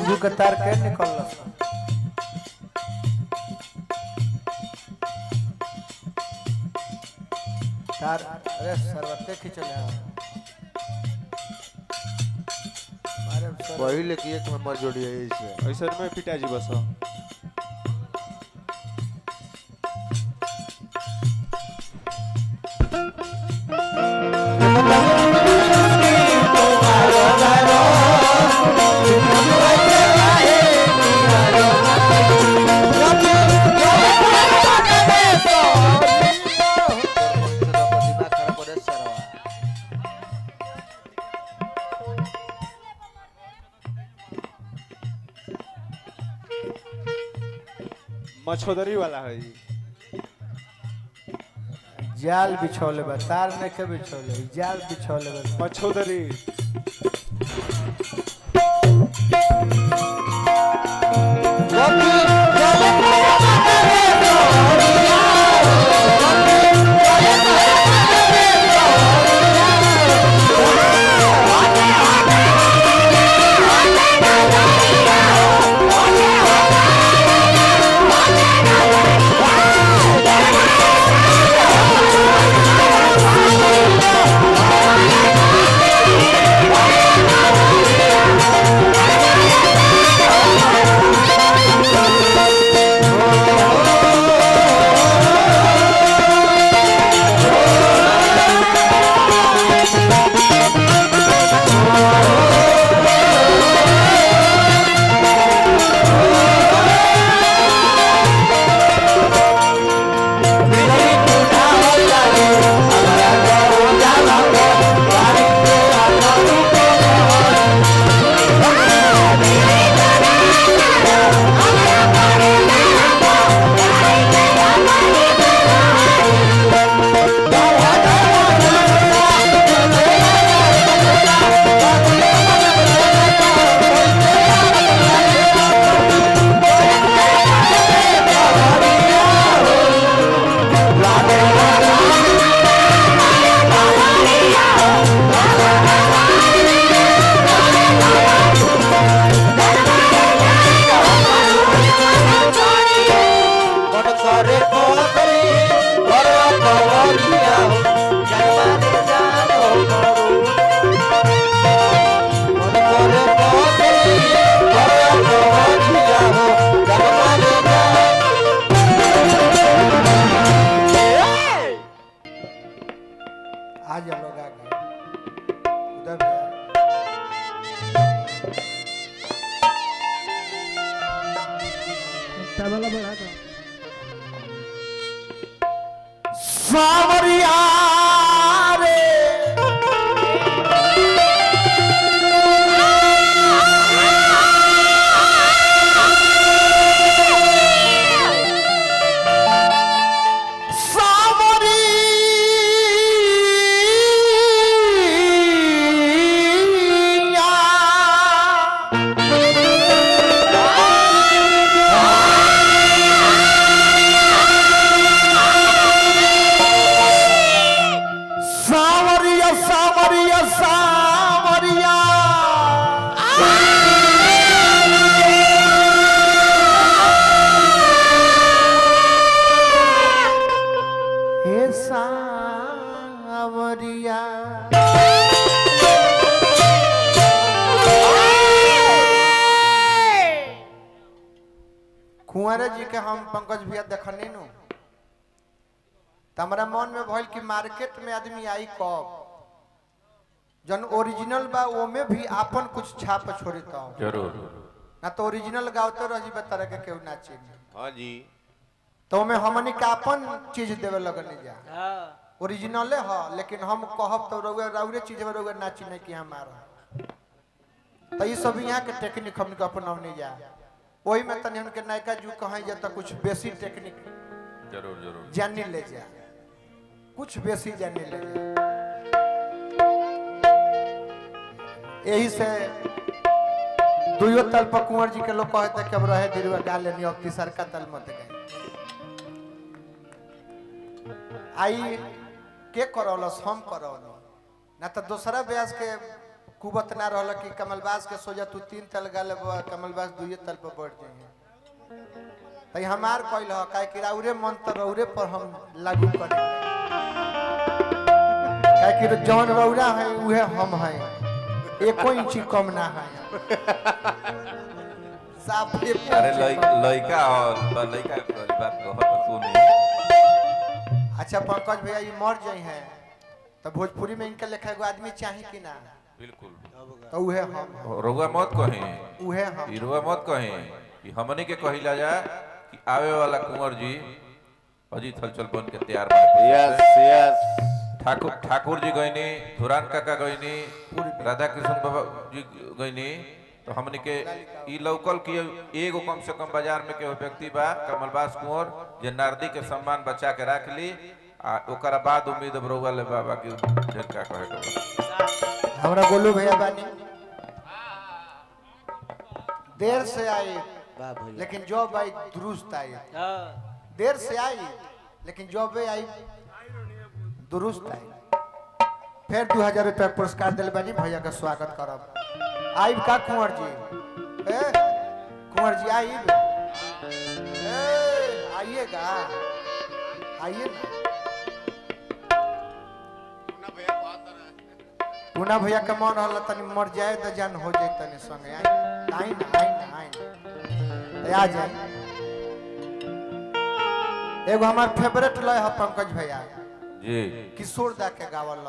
मंजू के तार के निकल तार अरे सरवते खिंचले पहले की एक नंबर जोड़ी है इसे ऐसे में पिताजी बस मछोदरी वाला है जाल बिछौले बा तार में के बिछौले जाल बिछौले बा मछोदरी आज लोग आ गए उधर भैया तबला बढ़ा दो सावरिया रे सावरिया कुंवर जी के हम पंकज भैया देखनी नु तमरा मन में भइल कि मार्केट में आदमी आई कब जन ओरिजिनल बा वो में भी आपन कुछ छाप छोड़ी तो जरूर ना तो ओरिजिनल गावते रही तरह के केहू ना चिन्ह हाँ जी तो में हमनी का अपन चीज देवे लगनी जा ओरिजिनले ह लेकिन हम कहब तो रउए राउरे चीज में रउए ना चिन्ह कि हमारा तो ये सब यहाँ के टेक्निक हमनी के अपनावनी जा वही में तनी हमके नायका जू कहीं जा तो कुछ बेसी टेक्निक जरूर जरूर जानी ले जा कुछ बेसी जानी ले जा यही से दुयो तल पर कुंवर जी के लोग कहते कि अब रहे दिलवा डाल लेनी अब तीसर का तल मत गए आई के करौलस हम करौल ना तो दूसरा ब्याज के कुबत ना रहल कि कमलबास के सोजा तू 3 तल गा लेबा कमलबास 2 तल पर बढ़ जाए तई हमार कइल ह काहे कि राउरे मन त रौरे पर हम लागू करे काहे कि जौन रौरा है उहे हम है एको इंची कम ना है साफ अरे लड़का और लड़का बात कहत सुनी। अच्छा पंकज भैया ये मर जाई हैं तो भोजपुरी में इनका लेखा एगो आदमी चाहिए कि ना बिल्कुल तो उहे हम रुआ मत कहीं उहे हम ई रुआ मत कहीं कि हमनी के कहिला जा कि आवे वाला कुंवर जी अजीत हलचल बन के तैयार बन यस यस ठाकुर जी गईनी धुरान काका गईनी राधा कृष्ण बाबा जी गईनी तो हमनी के ई लोकल की एगो कम से कम बाजार में के व्यक्ति बा कमलबास कुंवर जे नारदी के सम्मान बचा के रख ली आ ओकरा बाद उम्मीद अब रउआ ले बाबा की ढेर का कहे के हमरा गोलू भैया बानी देर से आई लेकिन जॉब आई दुरुस्त आई देर से आई लेकिन जॉब आई दुरुस्त आई फिर 2000 रुपया पुरस्कार दिल बानी भैया का स्वागत करब आइब का कुंवर जी कुंवर जी आइब आइएगा आइए ना पूना भैया का मन हल तनी मर जाए तो जान हो जाए तनी संगे आई ना आ जाए एगो हमार फेवरेट लय है पंकज भैया जी किशोर दा के गावल